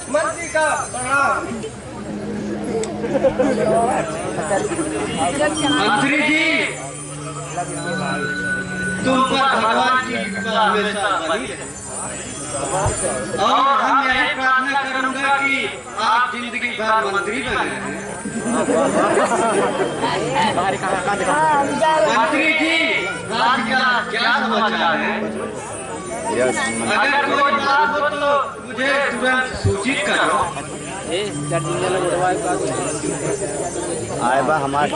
मंत्री का प्रणाम। मंत्री जी, तुम पर भगवान की कृपा हमेशा बनी रहे और हम यही प्रार्थना करूंगा कि आप जिंदगी भर मंत्री बने रहें। मंत्री जी, राज्य का क्या समाचार है? अगर कोई बात हो तो मुझे तुरंत सूचित करो। आए बा हमारे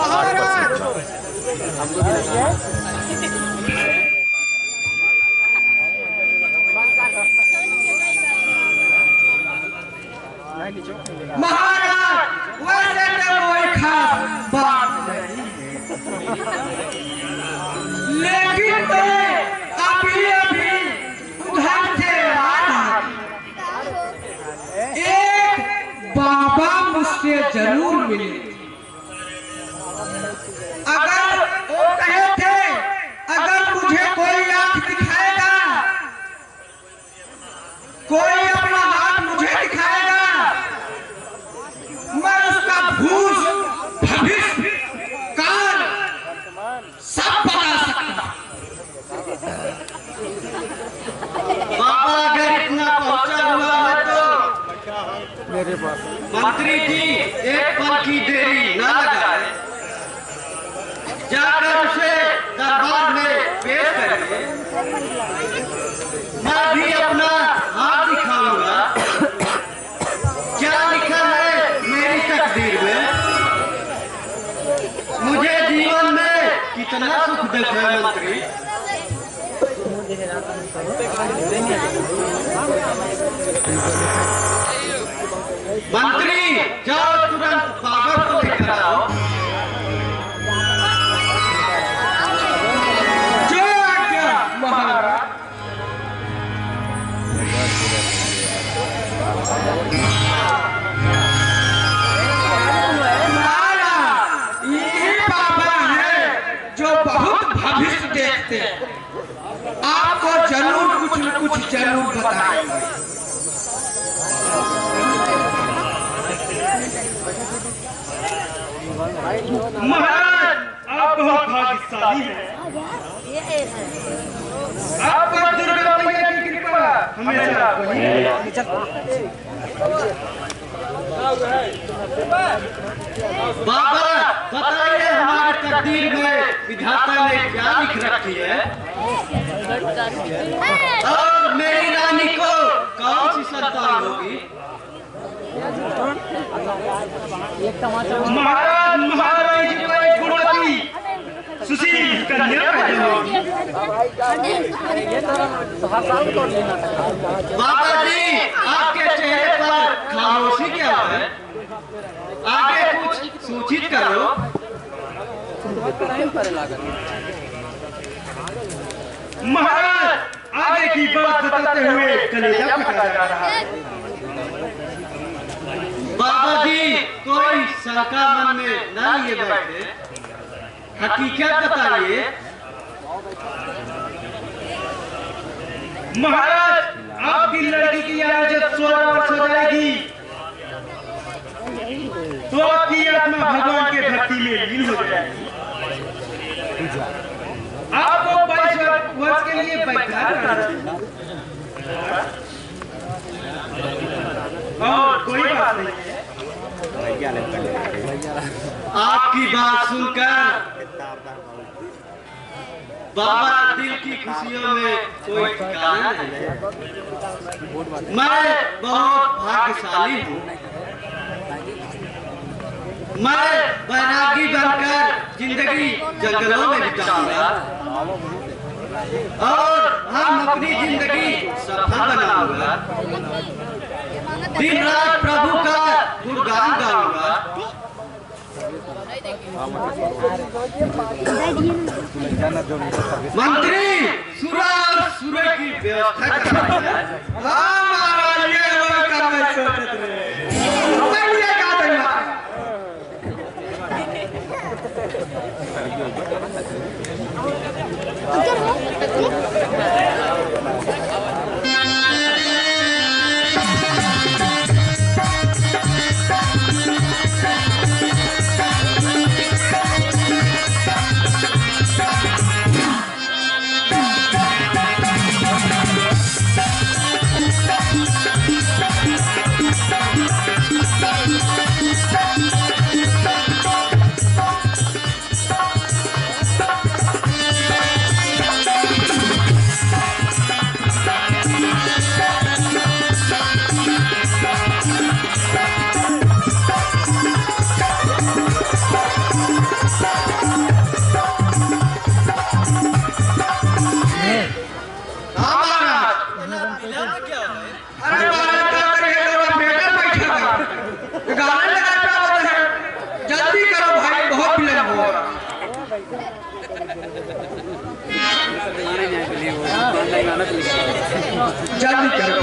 महाराज, वैसे तो कोई खास बात नहीं, लेकिन मैं अभी उधर से आया। एक बाबा मुझसे जरूर मिले। अगर वो कहे थे अगर मुझे कोई आंख दिखाएगा, कोई अपना हाथ मुझे दिखाएगा, मैं उसका भूत भविष्य काल सब बता सकता। बाबा अगर इतना पहुंचा हुआ है तो मेरे पास मंत्री जी एक पल की देरी न लगाए, जाकर उसे दरबार में पेश करेंगे। मैं भी अपना हाथ दिखाऊंगा। क्या लिखा है मेरी तकदीर में? मुझे जीवन में कितना सुख देखा है मंत्री। मंत्री, जाओ तुरंत बाबा को लेकर आओ। जो आज्ञा महाराज। यही बाबा है जो बहुत भविष्य देखते हैं। आपको जरूर कुछ न कुछ जरूर बताएंगे। महाराज, आप बहुत भाग्यशाली हैं। आपको दुर्गा मैया की कृपा हमेशा बनी रहे। बाबा, बताइए हमारी तकदीर में विधाता ने क्या लिख रखी है? और मेरी रानी को कौन सी संतान होगी? महाराज, महारानी जी को एक गुणवती सुशील कन्या पैदा होगी। बाबा जी, आपके चेहरे पर खामोशी क्या है? आगे कुछ सूचित करो। महाराज, आगे की बात बताते हुए कलेजा फटा जा रहा है। बाबा जी, कोई शंका मन में न लिए बैठे, हकीकत बताइए। महाराज, आपकी लड़की की आयु जब 16 वर्ष हो जाएगी तो आपकी आत्मा भगवान के भक्ति में लीन हो जाएगी। आपको 22 वर्ष के लिए बैठा और कोई बात नहीं है। आपकी बात सुनकर बाबा दिल की खुशियों में कोई ठिकाना नहीं है। मैं बहुत भाग्यशाली हूँ। मैं बैरागी बनकर जिंदगी जंगलों में बिताऊंगा और हम अपनी जिंदगी सफल बनाऊंगा। दिन रात प्रभु का गुणगान गाऊंगा। मंत्री, सुरा और सुरे की व्यवस्था करवाई जाए। हाँ महाराज, ये वो करना सोचते रहे। ये क्या देना? जल्दी करो।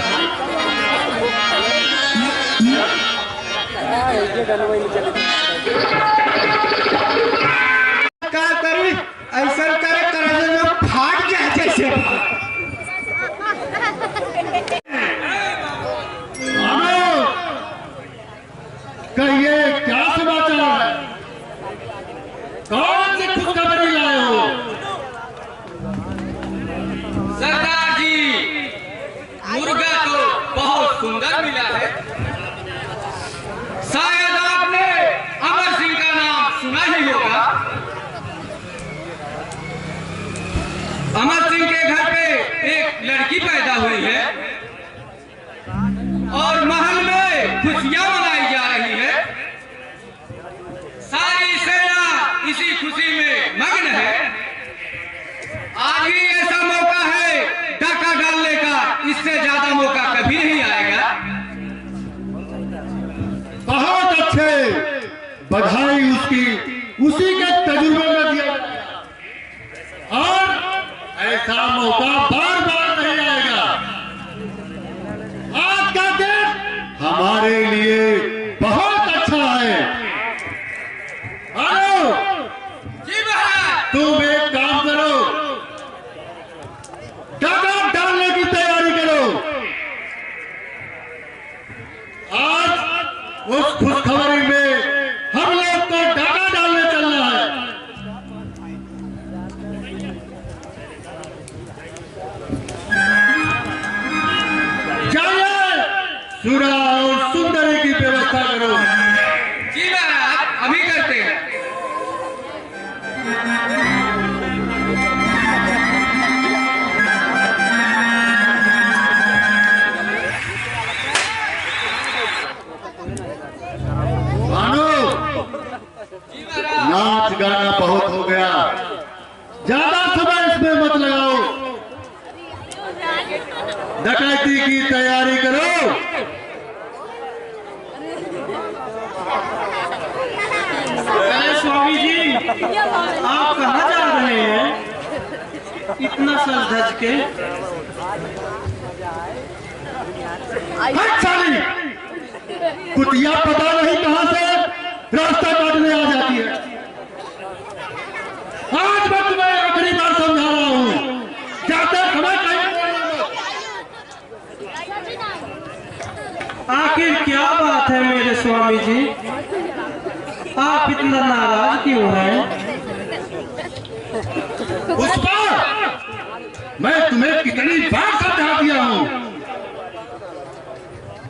क्या करी ऐसा करे करे जो फाट जाए जैसे। कहिए क्या समाचार है? कौन सी खुशखबरी लाए हो? सरदार जी, मुर्गा तो बहुत सुंदर मिला है। शायद आपने अमर सिंह का नाम सुना ही होगा। अमर सिंह के घर पे एक लड़की पैदा हुई है और महल में खुशियां मनाई जा रही है। सारी सेना इसी खुशी में मग्न है। आज ही ऐसा मौका है डाका डालने का, इससे ज्यादा मौका कभी नहीं आएगा। बहुत अच्छे, बधाई उसकी, उसी के तजुर्बे में दिया और ऐसा मौका बार बार नहीं आएगा। आज का दिन हमारे लिए बहुत अच्छा है। आओ जी महाराज। तुम एक काम करो, डाका डालने की तैयारी करो। आज उस खुशखबरी में हम लोग को डाका डालने चलना है। जाइए, सुरा और सुंदरी की व्यवस्था करो। जी महाराज, अभी करते हैं। मानो, नाच गाना बहुत हो गया, ज्यादा समय इसमें मत लगाओ। डकैती की तैयारी करो। अरे स्वामी जी, आप कहाँ जा रहे हैं इतना सज धज के? हट साली, कुतिया पता नहीं कहां से रास्ता काटने आ जाती है। आज मैं तुम्हें आखिरी बार समझा रहा हूं, जाते समय कहीं आखिर क्या बात है मेरे स्वामी जी, आप इतना नाराज क्यों हैं? पुष्पा, मैं तुम्हें कितनी बार समझा दिया हूं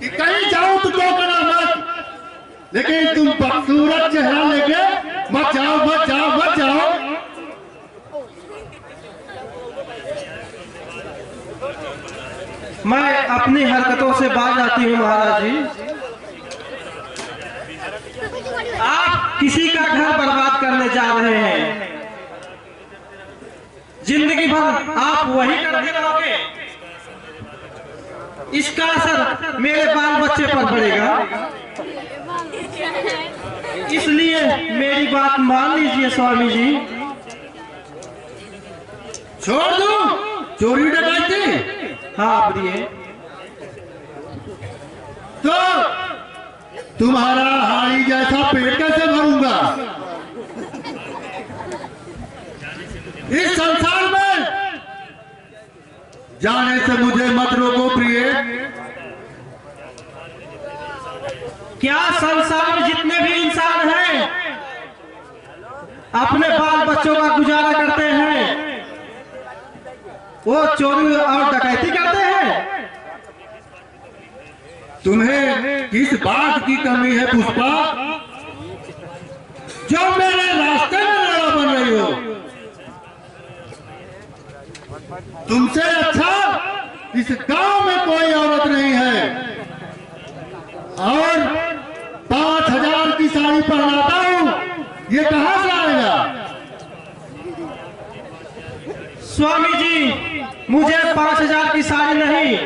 कि कहीं जाओ तो टोकना मत, लेकिन तुम बदसूरत चेहरा लेके मत जाओ मत जाओ मत जाओ। मैं अपनी हरकतों से बाज आती हूँ महाराज जी। आप किसी का घर बर्बाद करने जा रहे हैं, जिंदगी भर आप वही करते रहोगे, इसका असर मेरे बाल बच्चे पर पड़ेगा। इसलिए मेरी बात मान लीजिए स्वामी जी। छोड़ दो चोरी डकैती। हाँ बोलिए। तो तुम्हारा हाड़ी जैसा पेट कैसे भरूंगा? इस संसार में जाने से मुझे मत रोको प्रिय। क्या संसार में जितने भी इंसान हैं अपने बाल बच्चों का गुजारा करते हैं, वो चोरी और डकैती करते हैं? तुम्हें किस बात की कमी है पुष्पा, जो मेरे रास्ते में लड़ा बन रही हो? तुमसे अच्छा इस गांव में कोई औरत नहीं है, और 5000 की साड़ी पहनाता हूं, ये कहां से आएगा? स्वामी जी, मुझे 5000 की साड़ी नहीं,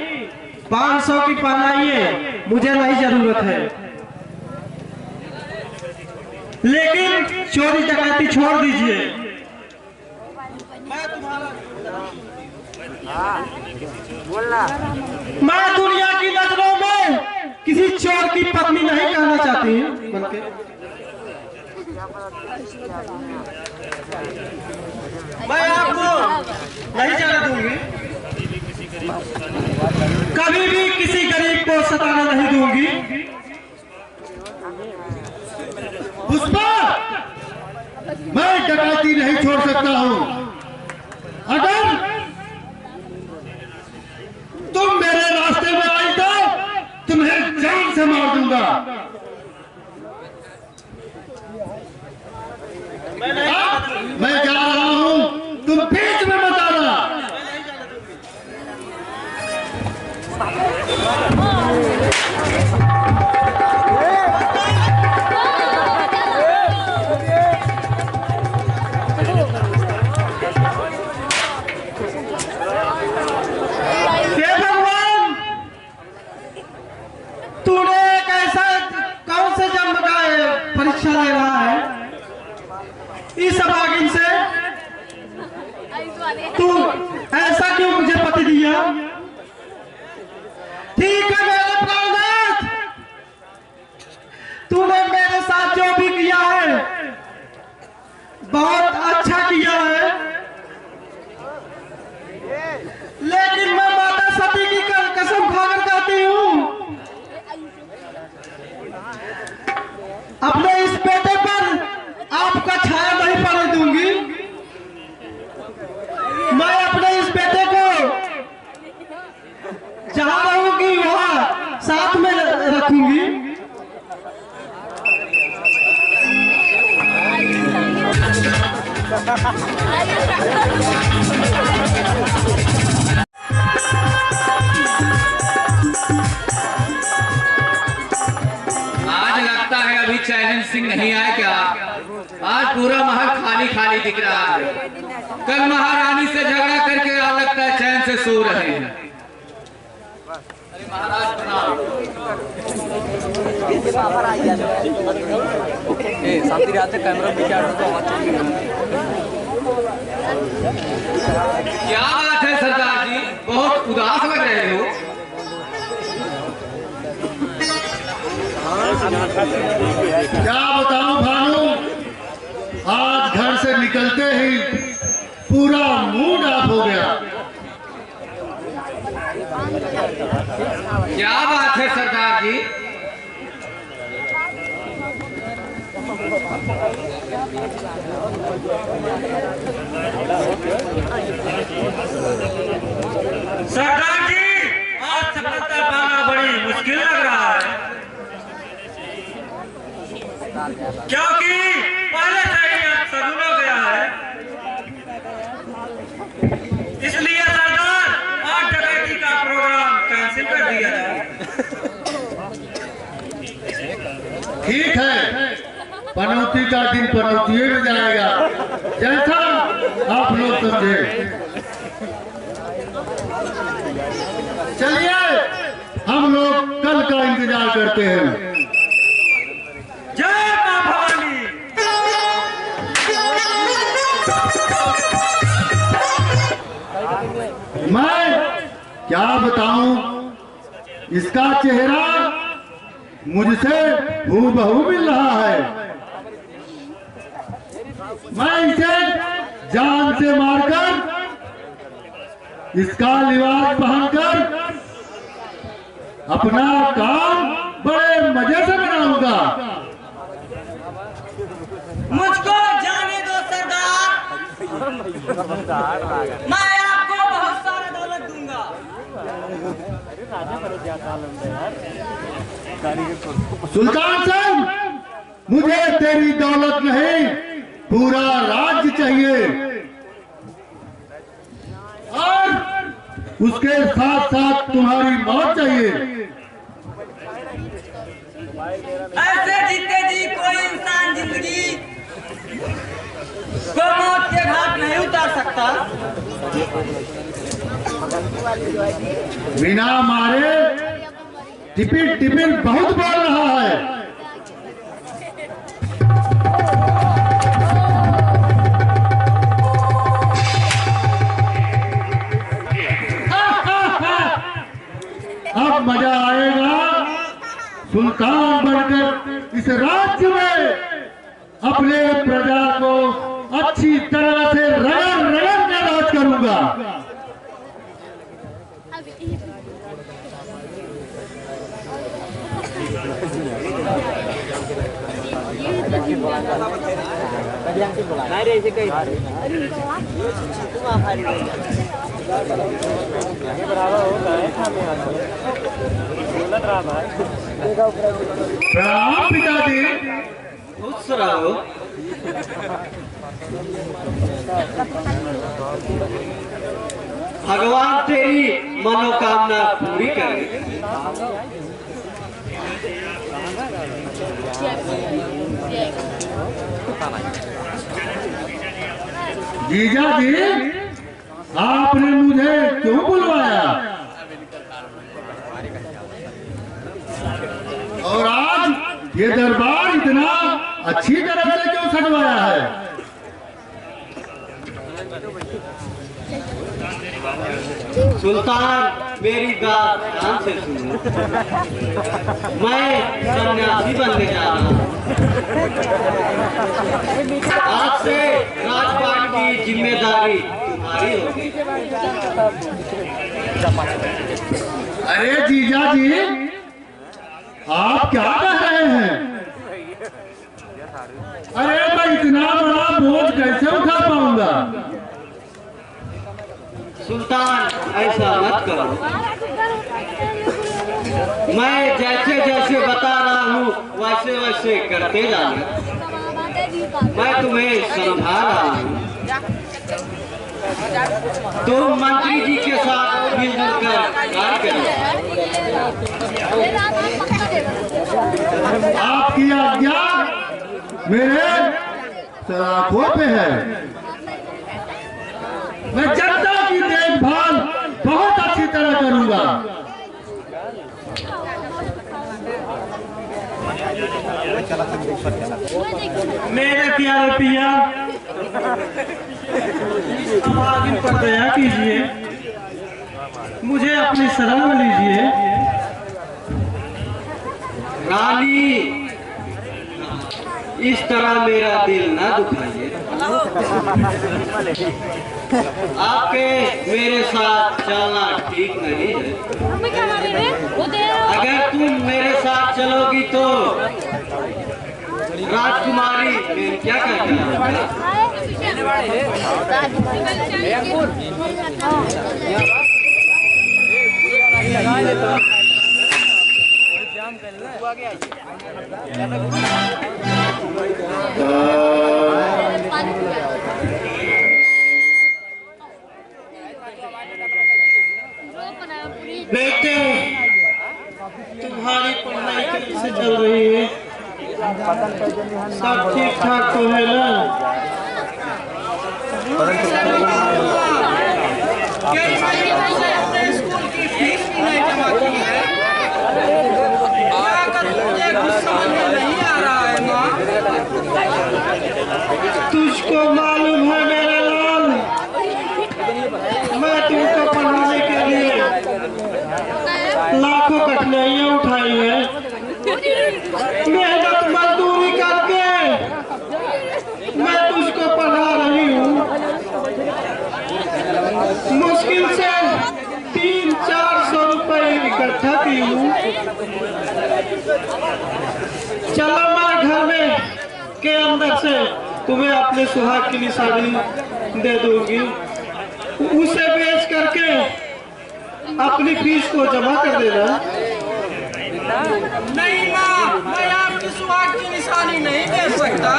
500 की पहनाइए, मुझे नहीं जरूरत है। लेकिन चोरी डकैती छोड़ दीजिए। मैं तुम्हारा मैं दुनिया की नजरों में किसी चोर की पत्नी नहीं कहना चाहती बल्कि मैं आपको नहीं जाने दूंगी, कभी भी किसी गरीब को सताना नहीं दूंगी। पुष्पा, मैं डकैती नहीं छोड़ सकता हूँ। अगर तुम मेरे रास्ते में आई तो तुम्हें जान से मार दूंगा। मैं जा रहा हूँ, तुम बीच में मत आना। हे भगवान, तूने एक ऐसा कौन से जन्म का परीक्षा ले रहा है इस अभागिन से? तू ऐसा क्यों मुझे पति दिया? ठीक है मेरे प्राणनाथ, तूने मेरे साथ जो भी किया है बहुत अच्छा किया है, लेकिन मैं माता सती की कसम खाकर कहती हूँ, अपने इस बेटे पर आपका छाया नहीं पड़ने दूंगी। मैं अपने इस बेटे को जहां रहूंगी वहां साथ में रखूंगी। आज लगता है अभी चैलेंज सिंह नहीं आए क्या? आज पूरा महल खाली खाली दिख रहा है। कल महारानी से झगड़ा करके आज लगता है चैन से सो रहे हैं। अरे महाराज प्रणाम। शांति रात कैमरा में क्या क्या बात है सरदार जी, बहुत उदास लग रहे हो। क्या बताऊं भानु, आज घर से निकलते ही पूरा मूड ऑफ हो गया। क्या बात है सरदार जी? सरदार जी, आज सफलता पाना बड़ी मुश्किल लग रहा है, क्योंकि पहले से ही आज सगुन हो गया है। इसलिए सरदार, आज डकैती का प्रोग्राम कैंसिल कर दिया जाए। ठीक है, पनौती का दिन पनौती में जाएगा, जैसा आप लोग समझे। चलिए हम लोग कल का इंतजार करते हैं। जय मां भवानी। मैं क्या बताऊं, इसका चेहरा मुझसे हूबहू मिल रहा है। मैं इसे जान से मारकर, इसका लिबास पहनकर अपना काम बड़े मजे से बनाऊंगा। मुझको जाने दो सरदार, मैं आपको बहुत सारा दौलत दूंगा। सुल्तान साहब, मुझे तेरी दौलत नहीं, पूरा राज्य चाहिए, और उसके साथ साथ तुम्हारी मौत चाहिए। ऐसे जीते जी कोई इंसान जिंदगी को मौत के घाट नहीं उतार सकता। बिना मारे टिपिन टिपिन बहुत बोल रहा है। सुल्तान बनकर इस राज्य में अपने प्रजा को अच्छी तरह से रगड़ रगड़ के राज करूंगा। प्रणाम पिताजी। खुश रहो। भगवान तेरी मनोकामना पूरी करे। जीजा जी, आपने मुझे क्यों बुलवाया और आज ये दरबार इतना अच्छी तरह से क्यों सजवाया है? सुल्तान मेरी बात ध्यान से सुनो। मैं सन्यासी बनने जा रहा हूँ। आज से राजपाट की जिम्मेदारी तुम्हारी होगी। अरे जीजा जी, आप क्या कह रहे हैं? अरे मैं इतना बड़ा बोझ कैसे उठा पाऊंगा? सुल्तान ऐसा मत करो। मैं जैसे जैसे बता रहा हूँ वैसे वैसे करते जाना। मैं तुम्हें समझा रहा हूँ। तुम मंत्री जी के साथ मिलजुल कर कार्य करो। आपकी आज्ञा मेरे सलाखों पे है। मैं जनता की देखभाल बहुत अच्छी तरह करूंगा। मेरे प्यारे पिया, अब आगे पर दया कीजिए, मुझे अपनी शरण में लीजिए। रानी, इस तरह मेरा दिल न दुखाइए। आपके मेरे साथ चलना ठीक नहीं है। अगर तुम मेरे साथ चलोगी तो राजकुमारी मैं क्या करना? बेटे, तुम्हारी पढ़ाई कैसे चल रही है? सब ठीक ठाक तो है ना? अपने स्कूल की फीस भी नहीं जमा की है। मुझे कुछ समझ में नहीं आ रहा है माँ। तुझको मालूम है मेरे लाल, मैं तुमको पढ़ाने के लिए लाखों कठिनाइयाँ उठाई है। मेहनत मजदूरी करके मैं तुझको पढ़ा रही हूँ। मुश्किल से 300-400 रुपए इकट्ठा की हूँ। चलो मैं घर में के अंदर से तुम्हें अपने सुहाग की निशानी दे दूंगी। उसे बेच करके अपनी फीस को जमा कर देना। नहीं माँ, मैं आपकी सुहाग की निशानी नहीं दे सकता।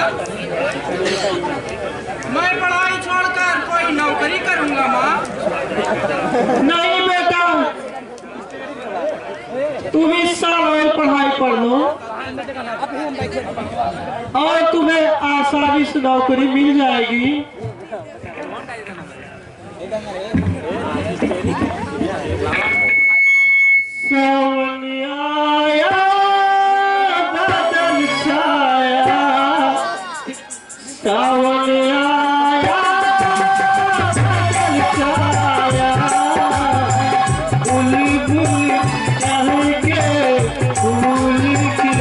मैं पढ़ाई छोड़कर कोई नौकरी करूँगा माँ। नहीं बेटा, तुम इस साल और पढ़ाई पढ़ लो और तुम्हें आसानी से नौकरी मिल जाएगी। सावन आया बादल छाया, सावन आया बादल छाया, बुलबुल चहके फूल खिला।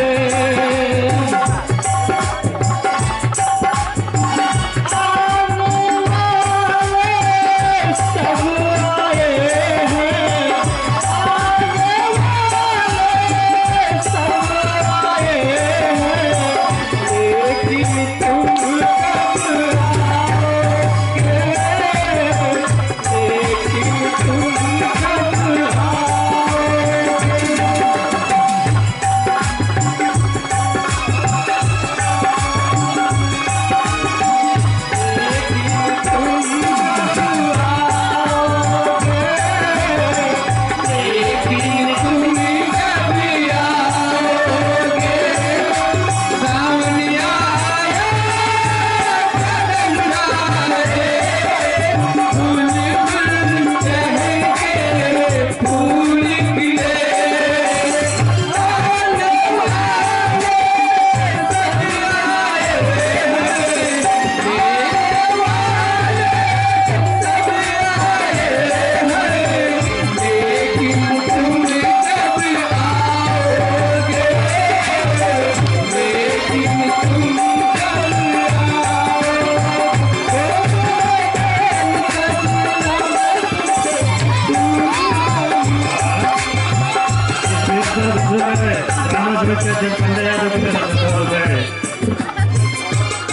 समाज में पंजा यादव की तरफ से हो गए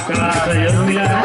का सहयोग मिला है।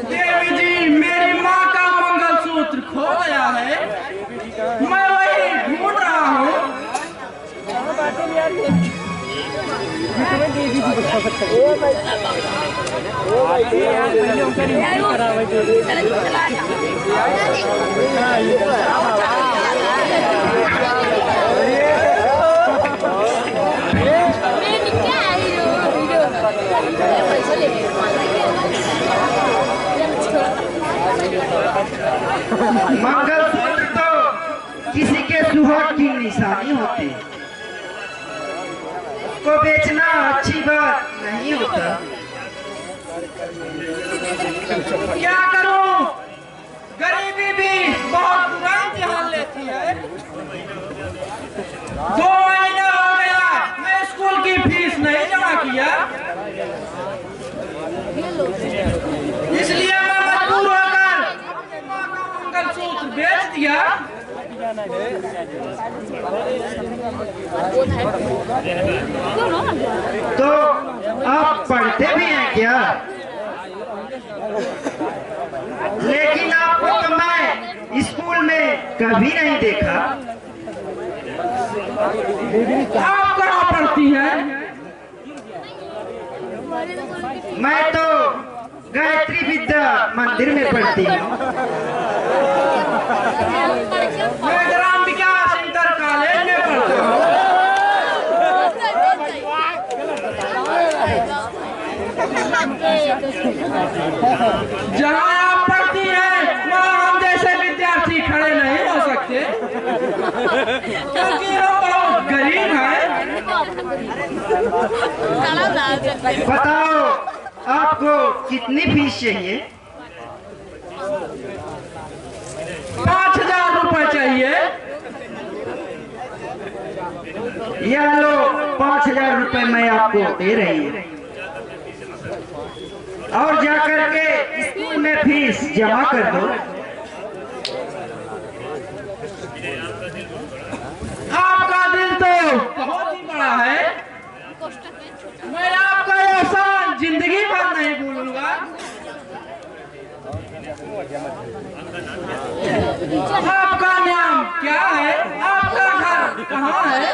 देवी जी, मेरी माँ का मंगलसूत्र खो गया है, मैं वही ढूंढ रहा हूँ। मंगलसूत्र तो किसी के सुहाग की निशानी होती, उसको बेचना अच्छी बात नहीं होता। क्या करूं, गरीबी भी बहुत बुरा इम्तिहान लेती है। 2 महीने हो गया मैं स्कूल की फीस नहीं जमा किया, इसलिए मैं मजबूर होकर अपनी माँ का मंगलसूत्र बेच दिया। तो आप पढ़ते भी हैं क्या? लेकिन आपको तो मैं स्कूल में कभी नहीं देखा। आप कहाँ पढ़ती हैं? मैं तो गायत्री विद्या मंदिर में पढ़ती हूँ। मैं ग्राम विकास इंटर कॉलेज में पढ़ता हूँ। जहाँ आप पढ़ती हैं वहाँ हम जैसे विद्यार्थी खड़े नहीं हो सकते, क्योंकि हम बहुत गरीब हैं। बताओ आपको कितनी फीस चाहिए? 5000 रुपए चाहिए। यह लो 5000 रुपए मैं आपको दे रही हूँ, और जाकर के स्कूल में फीस जमा कर दो। आपका दिल तो बहुत ही बड़ा है, मैं आपका एहसान जिंदगी भर नहीं भूलूंगा। आपका नाम क्या है? आपका घर कहाँ है?